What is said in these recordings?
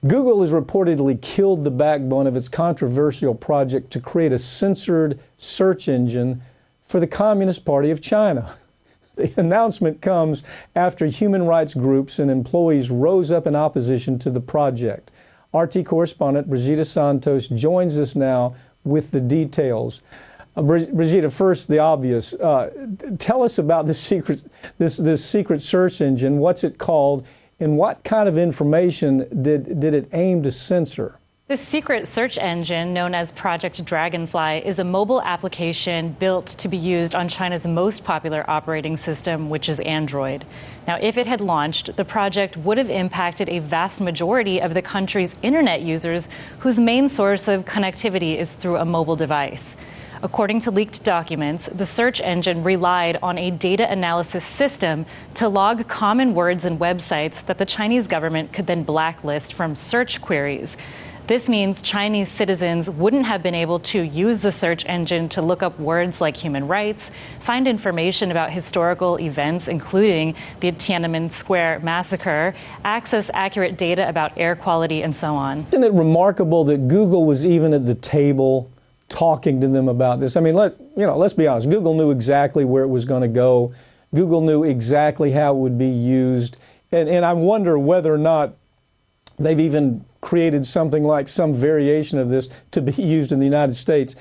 Google has reportedly killed the backbone of its controversial project to create a censored search engine for the Communist Party of China. The announcement comes after human rights groups and employees rose up in opposition to the project. RT correspondent Brigida Santos joins us now with the details. Brigida, first the obvious. Tell us about this secret search engine. What's it called, and what kind of information did it aim to censor? This secret search engine, known as Project Dragonfly, is a mobile application built to be used on China's most popular operating system, which is Android. Now, if it had launched, the project would have impacted a vast majority of the country's internet users, whose main source of connectivity is through a mobile device. According to leaked documents, the search engine relied on a data analysis system to log common words and websites that the Chinese government could then blacklist from search queries. This means Chinese citizens wouldn't have been able to use the search engine to look up words like human rights, find information about historical events, including the Tiananmen Square massacre, access accurate data about air quality, and so on. Isn't it remarkable that Google was even at the table talking to them about this? I mean, let's be honest. Google knew exactly where it was going to go. Google knew exactly how it would be used. And I wonder whether or not they've even created something like some variation of this to be used in the United States.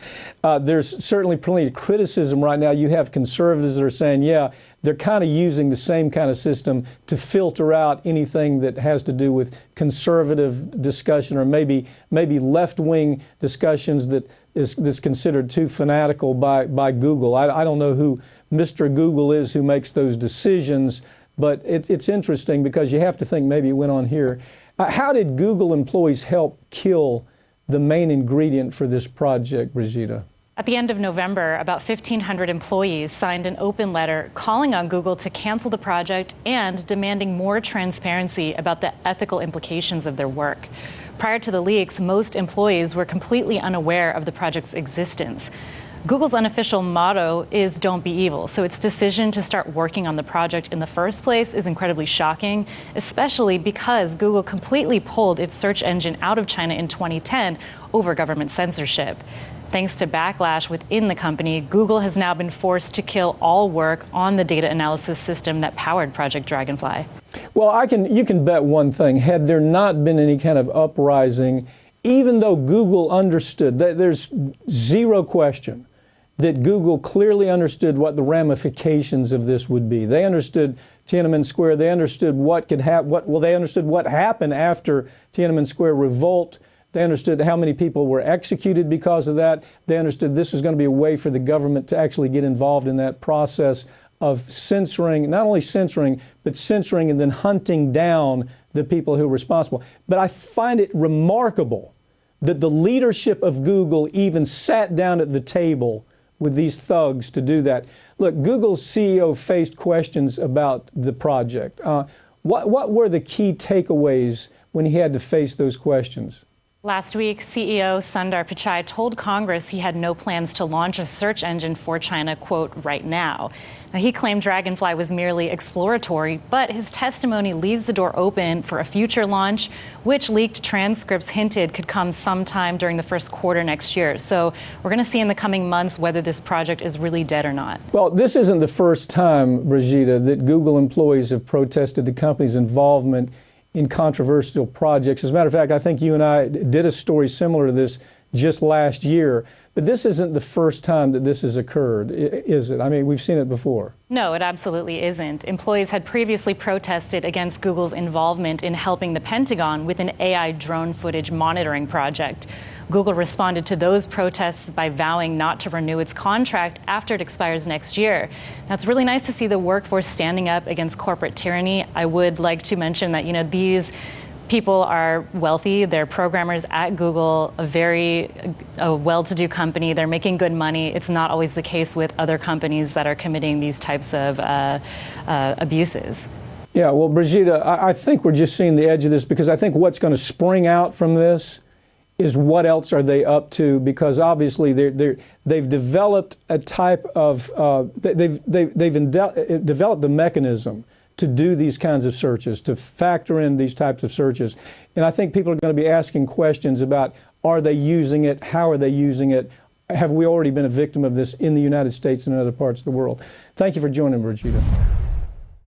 There's certainly plenty of criticism right now. You have conservatives that are saying, yeah, they're kind of using the same kind of system to filter out anything that has to do with conservative discussion or maybe left-wing discussions that's considered too fanatical by Google. I don't know who Mr. Google is who makes those decisions, but it's interesting because you have to think maybe it went on here. How did Google employees help kill the main ingredient for this project, Brigida? At the end of November, about 1,500 employees signed an open letter calling on Google to cancel the project and demanding more transparency about the ethical implications of their work. Prior to the leaks, most employees were completely unaware of the project's existence. Google's unofficial motto is "Don't be evil," so its decision to start working on the project in the first place is incredibly shocking, especially because Google completely pulled its search engine out of China in 2010 over government censorship. Thanks to backlash within the company, Google has now been forced to kill all work on the data analysis system that powered Project Dragonfly. Well, you can bet one thing. Had there not been any kind of uprising, even though Google understood, there's zero question that Google clearly understood what the ramifications of this would be. They understood Tiananmen Square. They understood what could happen. They understood what happened after Tiananmen Square revolt. They understood how many people were executed because of that. They understood this was going to be a way for the government to actually get involved in that process of censoring, not only censoring, but censoring and then hunting down the people who were responsible. But I find it remarkable that the leadership of Google even sat down at the table with these thugs to do that. Look, Google's CEO faced questions about the project. What were the key takeaways when he had to face those questions? Last week, CEO Sundar Pichai told Congress he had no plans to launch a search engine for China, quote, right now. Now, he claimed Dragonfly was merely exploratory, but his testimony leaves the door open for a future launch, which leaked transcripts hinted could come sometime during the first quarter next year. So we're going to see in the coming months whether this project is really dead or not. Well, this isn't the first time, Brigida, that Google employees have protested the company's involvement in controversial projects. As a matter of fact, I think you and I did a story similar to this just last year. But this isn't the first time that this has occurred, is it? I mean, we've seen it before. No, it absolutely isn't. Employees had previously protested against Google's involvement in helping the Pentagon with an AI drone footage monitoring project. Google responded to those protests by vowing not to renew its contract after it expires next year. Now, it's really nice to see the workforce standing up against corporate tyranny. I would like to mention that, these people are wealthy. They're programmers at Google, a well-to-do company. They're making good money. It's not always the case with other companies that are committing these types of abuses. Yeah, well, Brigida, I think we're just seeing the edge of this, because I think what's going to spring out from this is what else are they up to, because obviously they've developed a type of, they've developed the mechanism to do these kinds of searches, to factor in these types of searches. And I think people are going to be asking questions about, are they using it? How are they using it? Have we already been a victim of this in the United States and in other parts of the world? Thank you for joining, Brigida.